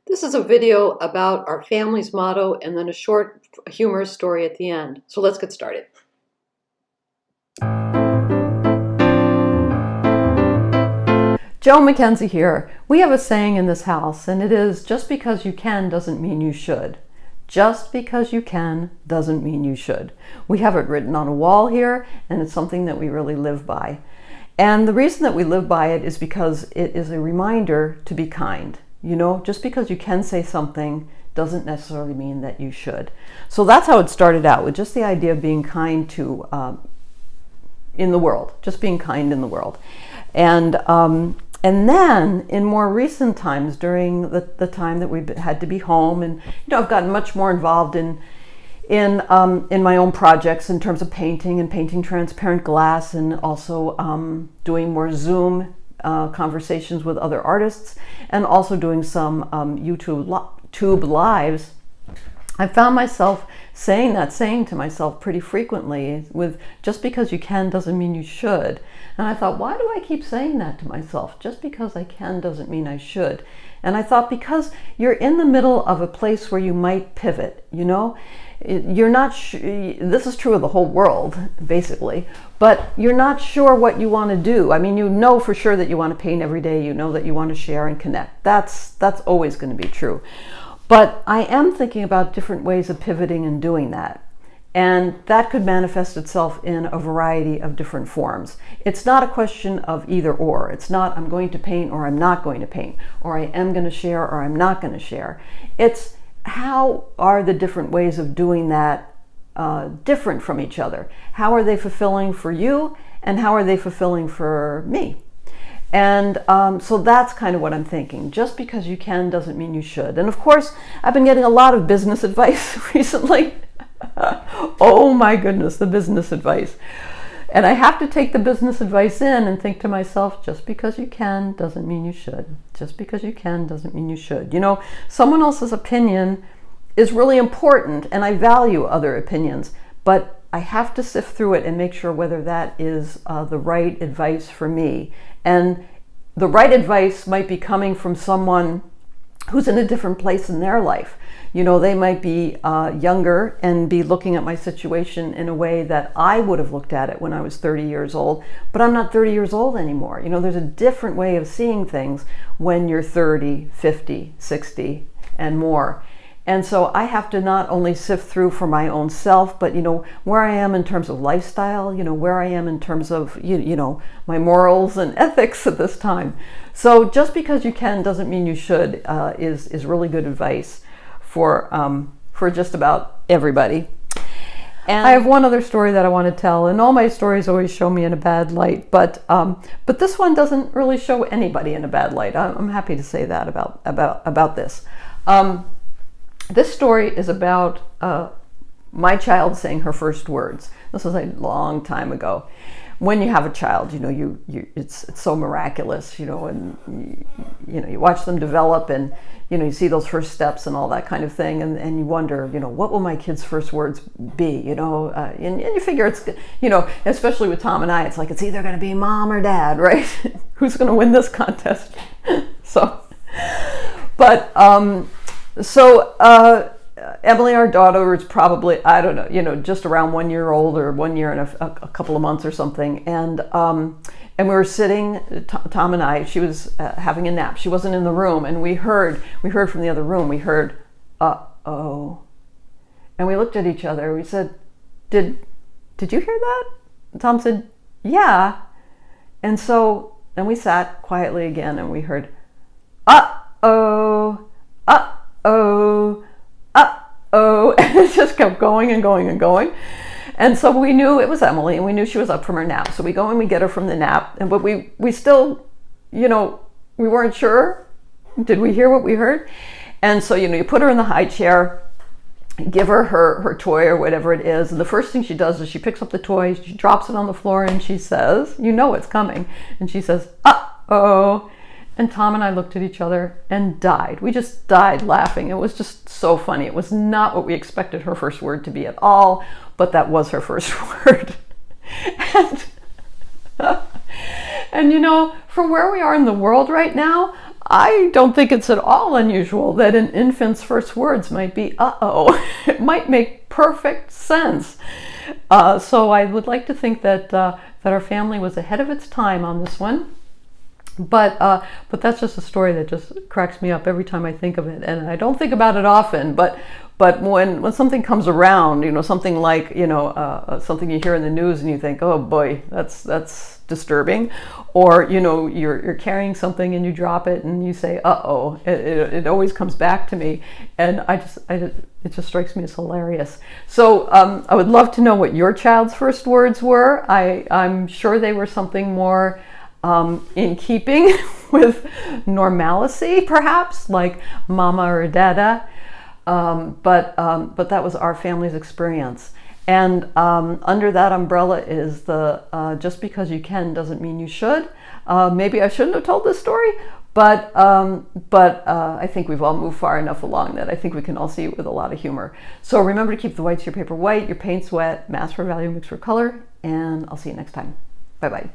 This is a video about our family's motto and then a short humorous story at the end. So let's get started. Joe MacKenzie here. We have a saying in this house, and it is, just because you can doesn't mean you should. Just because you can doesn't mean you should. We have it written on a wall here, and it's something that we really live by. And the reason that we live by it is because it is a reminder to be kind. You know, just because you can say something doesn't necessarily mean that you should. So that's how it started out, with just the idea of being kind to in the world, just being kind in the world. And then in more recent times, during the time that we had to be home, and I've gotten much more involved in my own projects in terms of painting and painting transparent glass, and also doing more Zoom conversations with other artists, and also doing some YouTube lives. I found myself saying to myself pretty frequently, with just because you can doesn't mean you should. And I thought, why do I keep saying that to myself? Just because I can doesn't mean I should. And I thought, because you're in the middle of a place where you might pivot, you're not this is true of the whole world, basically, but you're not sure what you want to do. I mean, you know for sure that you want to paint every day, you know that you want to share and connect. That's always going to be true. But I am thinking about different ways of pivoting and doing that. And that could manifest itself in a variety of different forms. It's not a question of either or. It's not, I'm going to paint or I'm not going to paint, or I am going to share or I'm not going to share. It's, how are the different ways of doing that different from each other? How are they fulfilling for you, and how are they fulfilling for me? And so that's kind of what I'm thinking. Just because you can doesn't mean you should. And of course, I've been getting a lot of business advice recently. Oh my goodness, the business advice. And I have to take the business advice in and think to myself, just because you can doesn't mean you should. Just because you can doesn't mean you should. Someone else's opinion is really important, and I value other opinions, but I have to sift through it and make sure whether that is the right advice for me. And the right advice might be coming from someone who's in a different place in their life. They might be younger and be looking at my situation in a way that I would have looked at it when I was 30 years old, but I'm not 30 years old anymore. There's a different way of seeing things when you're 30, 50, 60, and more. And so I have to not only sift through for my own self, but where I am in terms of lifestyle, where I am in terms of my morals and ethics at this time. So just because you can doesn't mean you should is really good advice for just about everybody. And I have one other story that I want to tell, and all my stories always show me in a bad light, but this one doesn't really show anybody in a bad light. I'm happy to say that about this. This story is about my child saying her first words. This was a long time ago. When you have a child, it's so miraculous, and you watch them develop, and you see those first steps and all that kind of thing, and you wonder, what will my kid's first words be, and you figure it's, especially with Tom and I, it's like, it's either going to be mom or dad, right? Who's going to win this contest? Emily, our daughter, is probably, I don't know, just around 1 year old, or 1 year and a couple of months or something. And we were sitting, Tom and I, she was having a nap. She wasn't in the room, and we heard from the other room, we heard, uh-oh. And we looked at each other, we said, did you hear that? And Tom said, yeah. And so then we sat quietly again, and we heard, uh-oh, uh-oh, uh-oh, and it just kept going and going and going. And so we knew it was Emily, and we knew she was up from her nap. So we go and we get her from the nap, but we still, we weren't sure. Did we hear what we heard? And so, you put her in the high chair, give her toy or whatever it is, and the first thing she does is she picks up the toy, she drops it on the floor, and she says, it's coming, and she says, uh-oh. And Tom and I looked at each other and died. We just died laughing. It was just so funny. It was not what we expected her first word to be at all, but that was her first word. And for where we are in the world right now, I don't think it's at all unusual that an infant's first words might be "uh-oh." It might make perfect sense. So I would like to think that that our family was ahead of its time on this one. But that's just a story that just cracks me up every time I think of it, and I don't think about it often. But when something comes around, something like something you hear in the news and you think, oh boy, that's disturbing, or you're carrying something and you drop it and you say, uh-oh, it always comes back to me, and it just strikes me as hilarious. So I would love to know what your child's first words were. I'm sure they were something more in keeping with normalcy, perhaps, like mama or dada. But that was our family's experience. And under that umbrella is the just because you can doesn't mean you should. Maybe I shouldn't have told this story, but I think we've all moved far enough along that I think we can all see it with a lot of humor. So remember to keep the whites of your paper white, your paints wet, mass for value, mix for color, and I'll see you next time. Bye-bye.